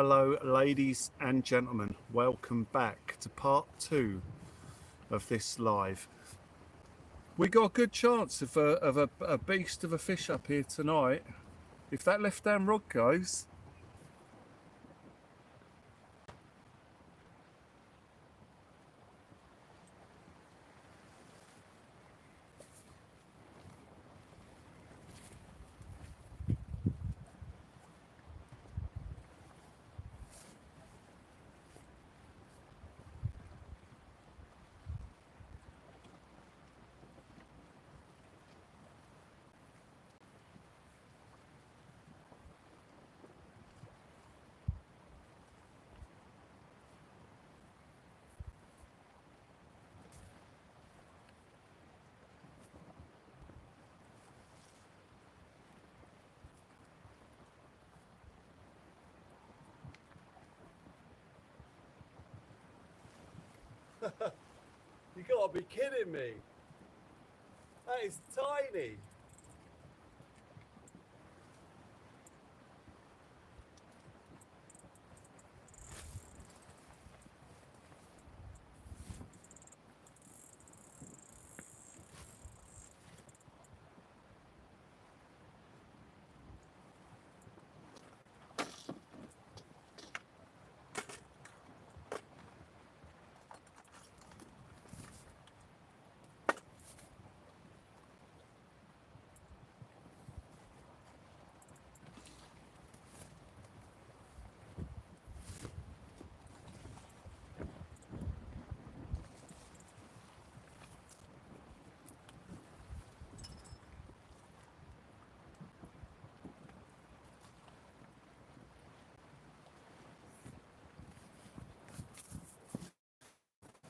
Hello, ladies and gentlemen. Welcome back to part 2 of this live. We got a good chance of a beast of a fish up here tonight. If that left-hand rod goes, you gotta be kidding me. That is tiny.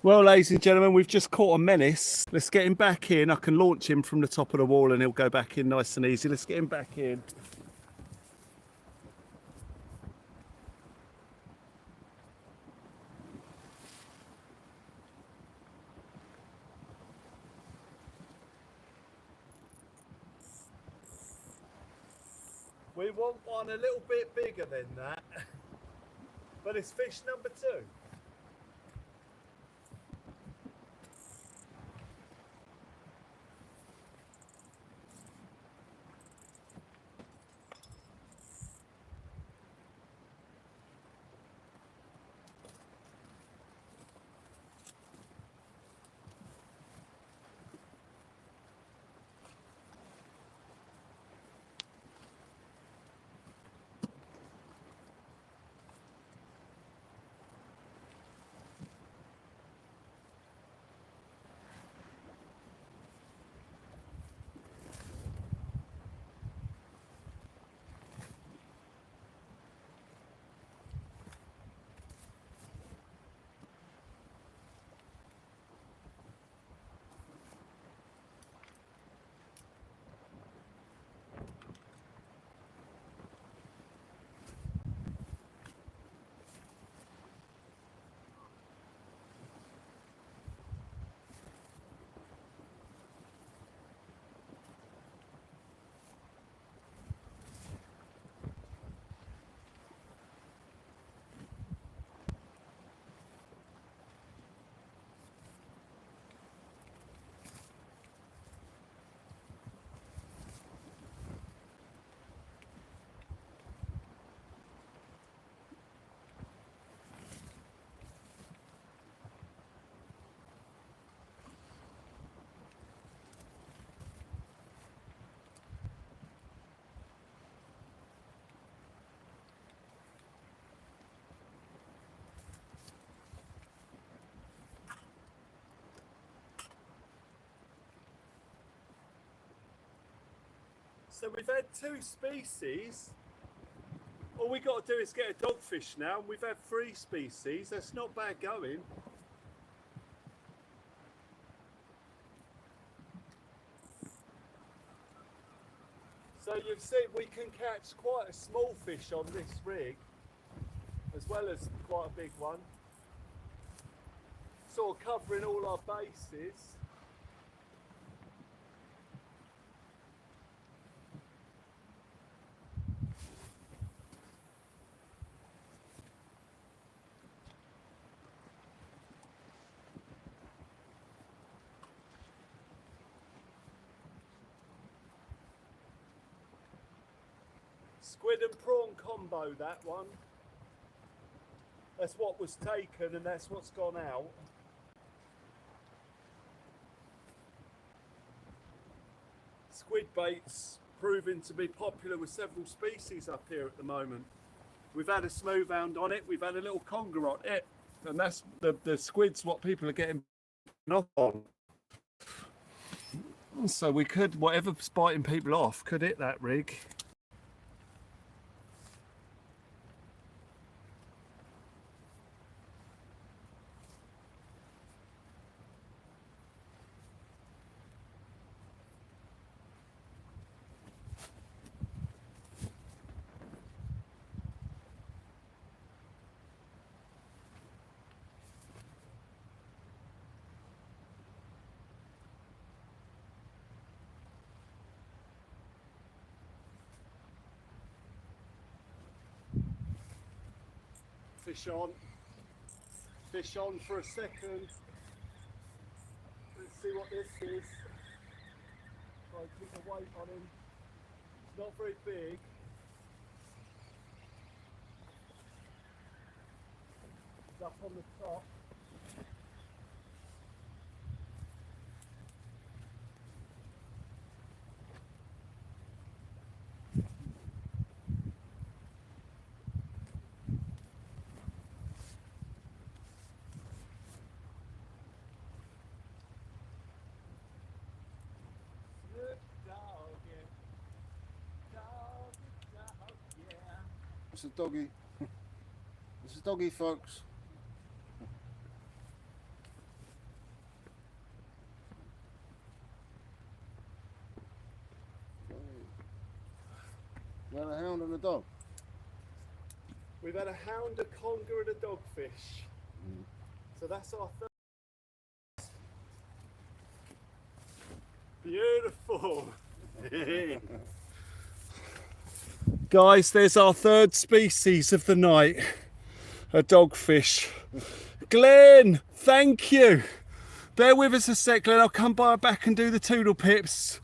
Well, ladies and gentlemen, we've just caught a menace. Let's get him back in. I can launch him from the top of the wall and he'll go back in nice and easy. Let's get him back in. We want one a little bit bigger than that. But it's fish number 2. So we've had 2 species. All we got to do is get a dogfish now, and we've had 3 species. That's not bad going. So you've seen we can catch quite a small fish on this rig, as well as quite a big one. Sort of covering all our bases. Squid and prawn combo, that one. That's what was taken and that's what's gone out. Squid bait's proving to be popular with several species up here at the moment. We've had a smooth hound on it, we've had a little conger on it, and that's the squid's what people are getting off on. So we could, whatever's biting people off, could hit that rig. Fish on for a second. Let's see what this is. Try and keep the weight on him. It's not very big. It's up on the top. It's a doggy. It's a doggy, folks. We had a hound and a dog. We've had a hound, a conger and a dogfish. So that's our third. Beautiful. Guys, there's our third species of the night, a dogfish. Glenn, thank you. Bear with us a sec, Glenn. I'll come by back and do the toodle pips.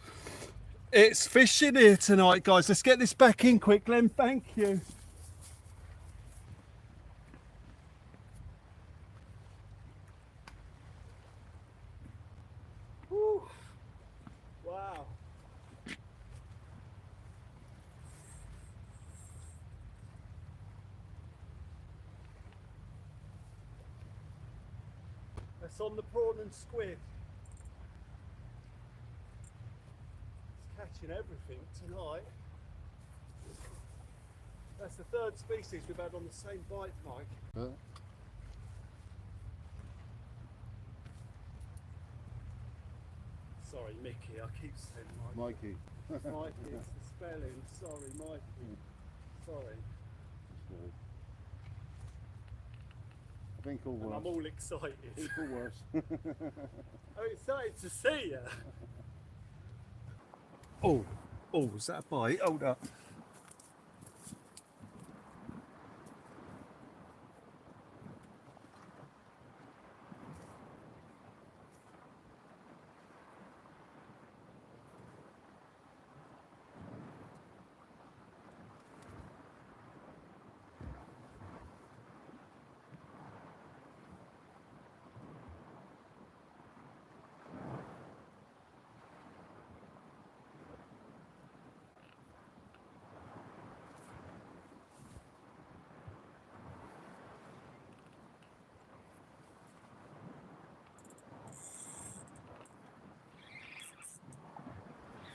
It's fishing here tonight, guys. Let's get this back in quick, Glenn. Thank you. Woo. Wow. That's on the prawn and squid. It's catching everything tonight. That's the third species we've had on the same bite, Mike. Yeah. Sorry, Mickey, I keep saying Mikey. Mikey, it's the spelling. Sorry, Mikey. Sorry. I think all And worse. I'm all excited. I think all worse. I'm excited to see you. Oh, was that a bite? Hold up.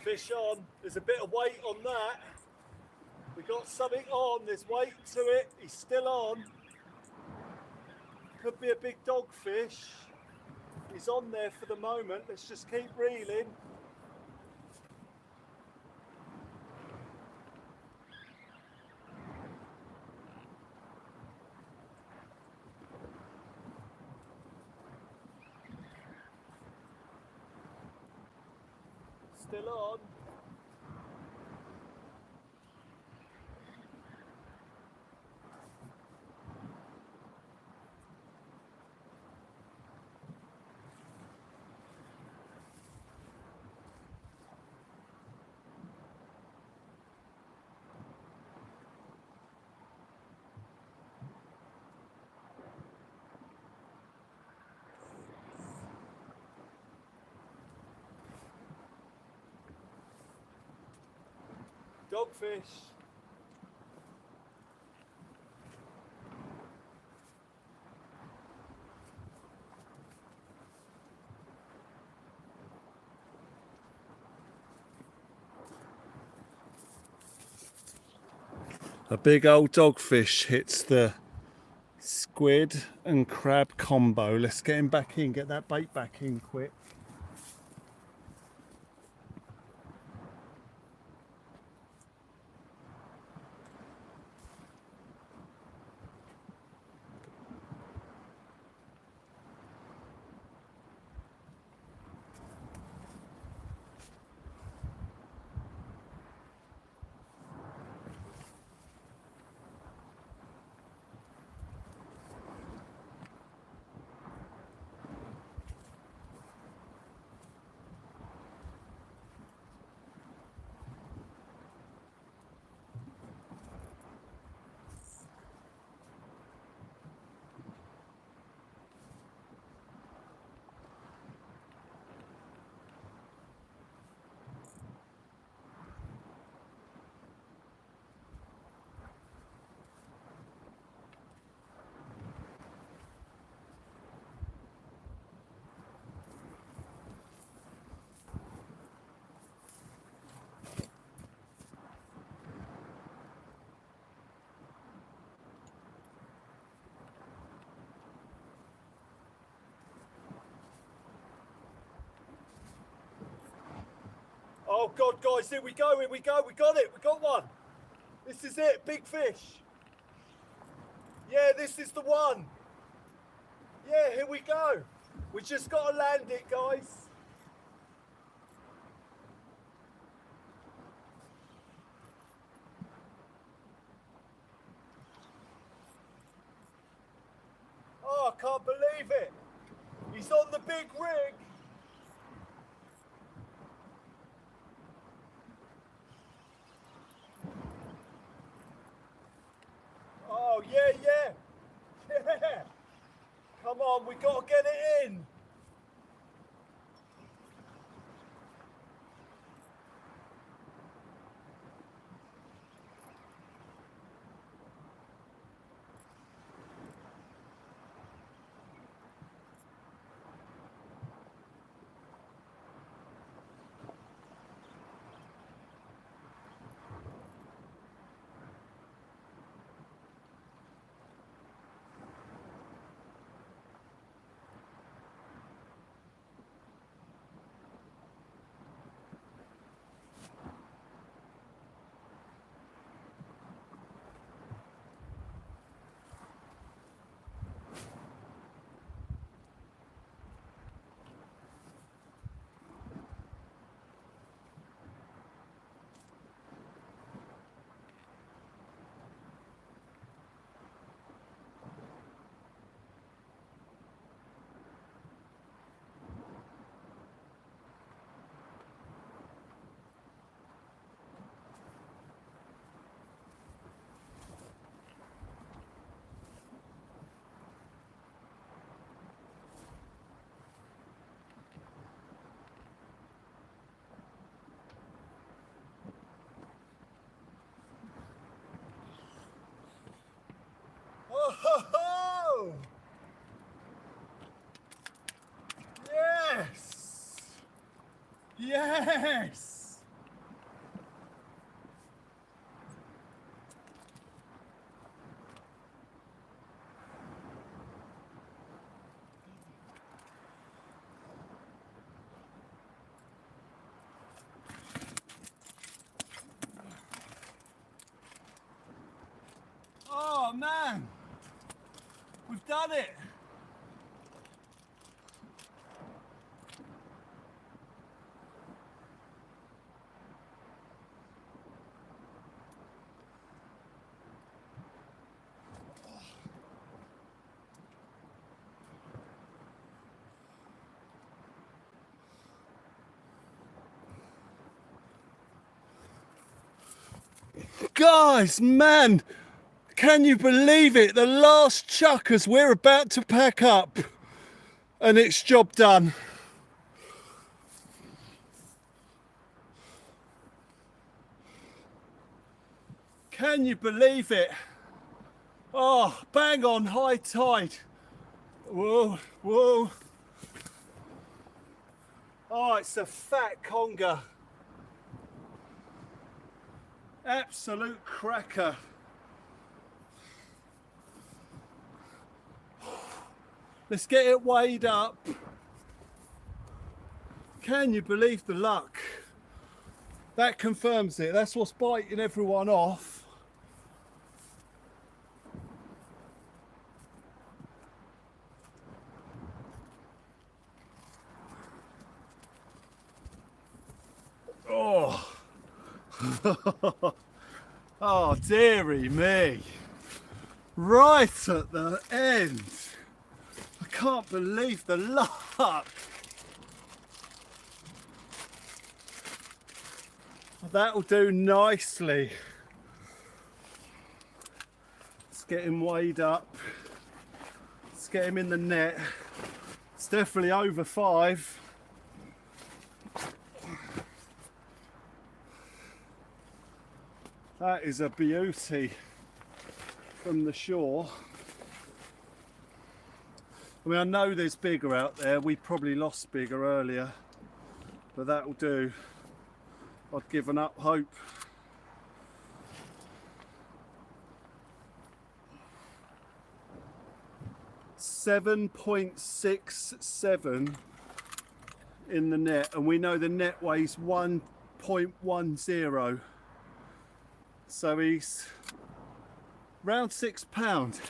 Fish on. There's a bit of weight on that. We got something on. There's weight to it. He's still on. Could be a big dogfish. He's on there for the moment. Let's just keep reeling. Still on. Dogfish. A big old dogfish hits the squid and crab combo. Let's get him back in, get that bait back in quick. Oh God, guys, here we go, we got it, we got one. This is it, big fish. Yeah, this is the one. Yeah, here we go. We just got to land it, guys. Oh, I can't believe it. He's on the big rig. Oh, yeah. Yeah. Come on, we got to get it in. Oh, ho, ho. Yes! Yes! Oh man! We've done it! Guys, man, can you believe it? The last chuckers we're about to pack up and it's job done. Can you believe it? Oh, bang on high tide. Whoa, whoa. Oh, it's a fat conger. Absolute cracker. Let's get it weighed up. Can you believe the luck? That confirms it. That's what's biting everyone off. Oh, oh, dearie me. Right at the end. I can't believe the luck. That'll do nicely. Let's get him weighed up. Let's get him in the net. It's definitely over 5. That is a beauty from the shore. I mean, I know there's bigger out there. We probably lost bigger earlier, but that'll do. I'd given up hope. .67 in the net, and we know the net weighs 1.10. So he's around £6.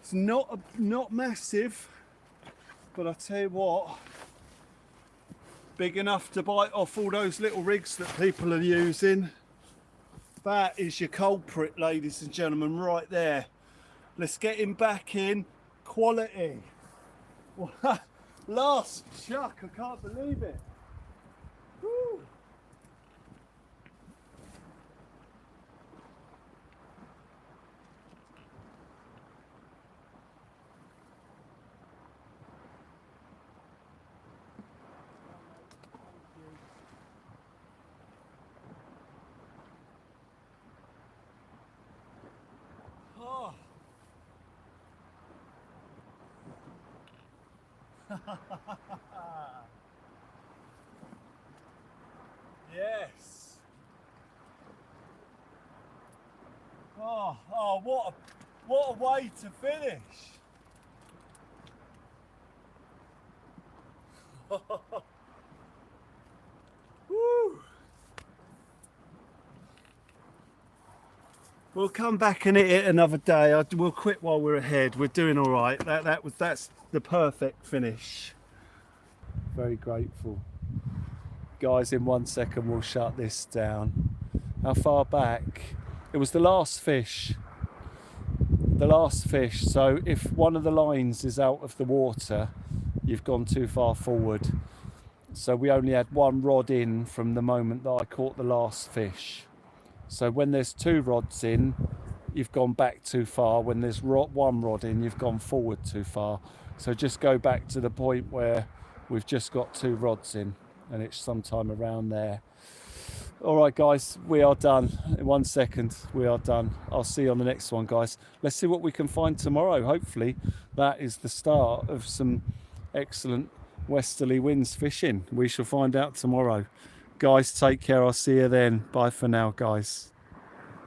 It's not massive, but I tell you what, big enough to bite off all those little rigs that people are using. That is your culprit, ladies and gentlemen, right there. Let's get him back in. Quality. Last chuck, I can't believe it. Woo. Oh. Yes. Oh, what a way to finish. Woo. We'll come back and eat it another day. We'll quit while we're ahead. We're doing all right. That's the perfect finish. Very grateful. Guys, in 1 second we'll shut this down. How far back? It was the last fish. The last fish. So if one of the lines is out of the water, you've gone too far forward. So we only had 1 rod in from the moment that I caught the last fish. So when there's 2 rods in, you've gone back too far. When there's 1 rod in, you've gone forward too far. So just go back to the point where we've just got 2 rods in, and it's sometime around there. All right, guys, we are done. In 1 second, we are done. I'll see you on the next one, guys. Let's see what we can find tomorrow. Hopefully that is the start of some excellent westerly winds fishing. We shall find out tomorrow. Guys, take care. I'll see you then. Bye for now, guys.